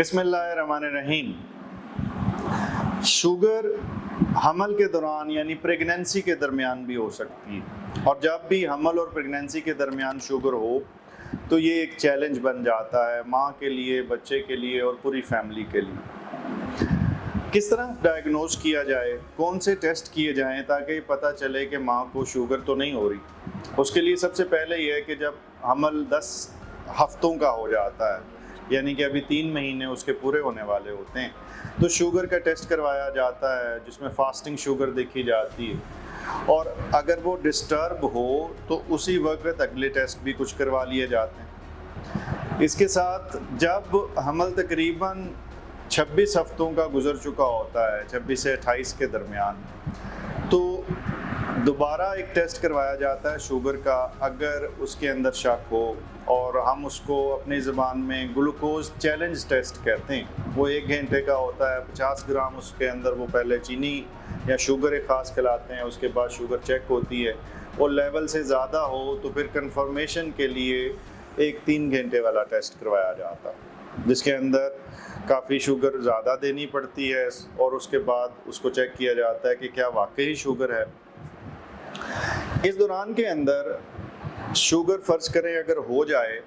बिस्मिल्लाहिर्रहमानिर्रहीम। शुगर हमल के दौरान यानी प्रेगनेंसी के दरमियान भी हो सकती है, और जब भी हमल और प्रेगनेंसी के दरमियान शुगर हो तो ये एक चैलेंज बन जाता है माँ के लिए, बच्चे के लिए और पूरी फैमिली के लिए। किस तरह डायग्नोज किया जाए, कौन से टेस्ट किए जाएं ताकि पता चले कि माँ को शुगर तो नहीं हो रही। उसके लिए सबसे पहले ये है कि जब हमल 10 हफ्तों का हो जाता है, यानी कि अभी 3 महीने उसके पूरे होने वाले होते हैं, तो शुगर का टेस्ट करवाया जाता है जिसमें फास्टिंग शुगर देखी जाती है, और अगर वो डिस्टर्ब हो तो उसी वक्त अगले टेस्ट भी कुछ करवा लिए जाते हैं। इसके साथ जब हमल तकरीबन 26 हफ्तों का गुजर चुका होता है, 26 से 28 के दरमियान, तो दोबारा एक टेस्ट करवाया जाता है शुगर का। अगर उसके अंदर शक हो, और हम उसको अपनी ज़बान में ग्लूकोज चैलेंज टेस्ट कहते हैं, वो 1 घंटे का होता है। 50 ग्राम उसके अंदर वो पहले चीनी या शुगर एक ख़ास खिलाते हैं, उसके बाद शुगर चेक होती है, और लेवल से ज़्यादा हो तो फिर कंफर्मेशन के लिए एक 3 घंटे वाला टेस्ट करवाया जाता है, जिसके अंदर काफ़ी शुगर ज़्यादा देनी पड़ती है, और उसके बाद उसको चेक किया जाता है कि क्या वाकई शुगर है। इस दौरान के अंदर शुगर फ़र्ज़ करें अगर हो जाए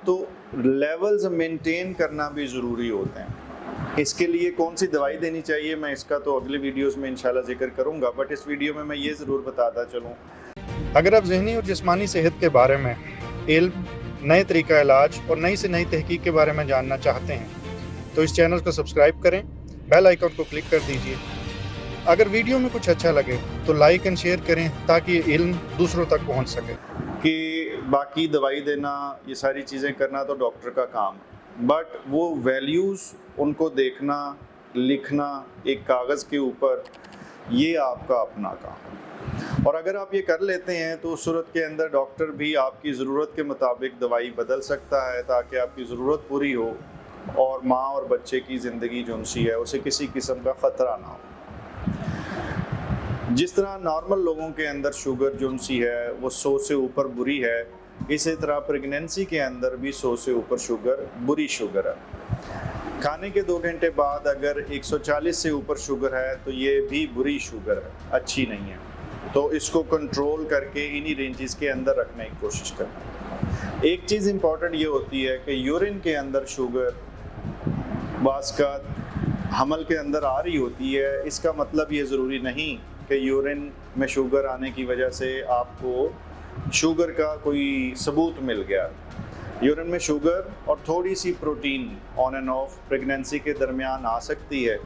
तो लेवल्स मेंटेन करना भी ज़रूरी होते हैं। इसके लिए कौन सी दवाई देनी चाहिए, मैं इसका तो अगले वीडियोस में इंशाल्लाह जिक्र करूंगा, बट इस वीडियो में मैं ये ज़रूर बताता चलूँ, अगर आप ज़हनी और जिस्मानी सेहत के बारे में इल्म, नए तरीका इलाज और नई से नई तहकीक के बारे में जानना चाहते हैं तो इस चैनल को सब्सक्राइब करें, बेल आइकन को क्लिक कर दीजिए। अगर वीडियो में कुछ अच्छा लगे तो लाइक एंड शेयर करें ताकि ये इल्म दूसरों तक पहुंच सके। कि बाकी दवाई देना, ये सारी चीज़ें करना तो डॉक्टर का काम है, बट वो वैल्यूज़ उनको देखना, लिखना एक कागज़ के ऊपर, ये आपका अपना काम है। और अगर आप ये कर लेते हैं तो उस सूरत के अंदर डॉक्टर भी आपकी ज़रूरत के मुताबिक दवाई बदल सकता है ताकि आपकी ज़रूरत पूरी हो और माँ और बच्चे की ज़िंदगी जो उनसी है उसे किसी किस्म का ख़तरा ना हो। जिस तरह नॉर्मल लोगों के अंदर शुगर जो उनसी है वो 100 से ऊपर बुरी है, इसी तरह प्रेगनेंसी के अंदर भी 100 से ऊपर शुगर बुरी शुगर है। खाने के 2 घंटे बाद अगर 140 से ऊपर शुगर है तो ये भी बुरी शुगर है, अच्छी नहीं है। तो इसको कंट्रोल करके इन्हीं रेंजेस के अंदर रखने की कोशिश करना। एक चीज़ इम्पॉर्टेंट ये होती है कि यूरिन के अंदर शुगर बाज़ हमल के अंदर आ रही होती है। इसका मतलब ये ज़रूरी नहीं कि यूरिन में शुगर आने की वजह से आपको शुगर का कोई सबूत मिल गया। यूरिन में शुगर और थोड़ी सी protein on and off pregnancy के दरमियान आ सकती है,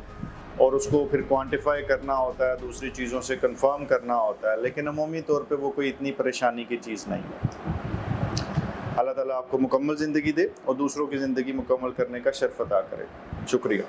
और उसको फिर क्वांटिफाई करना होता है, दूसरी चीज़ों से कंफर्म करना होता है, लेकिन अमूमी तौर पे वो कोई इतनी परेशानी की चीज़ नहीं होती। अल्लाह ताला आपको मुकम्मल ज़िंदगी दे और दूसरों की ज़िंदगी मुकम्मल करने का शर्फ अता करे। शुक्रिया।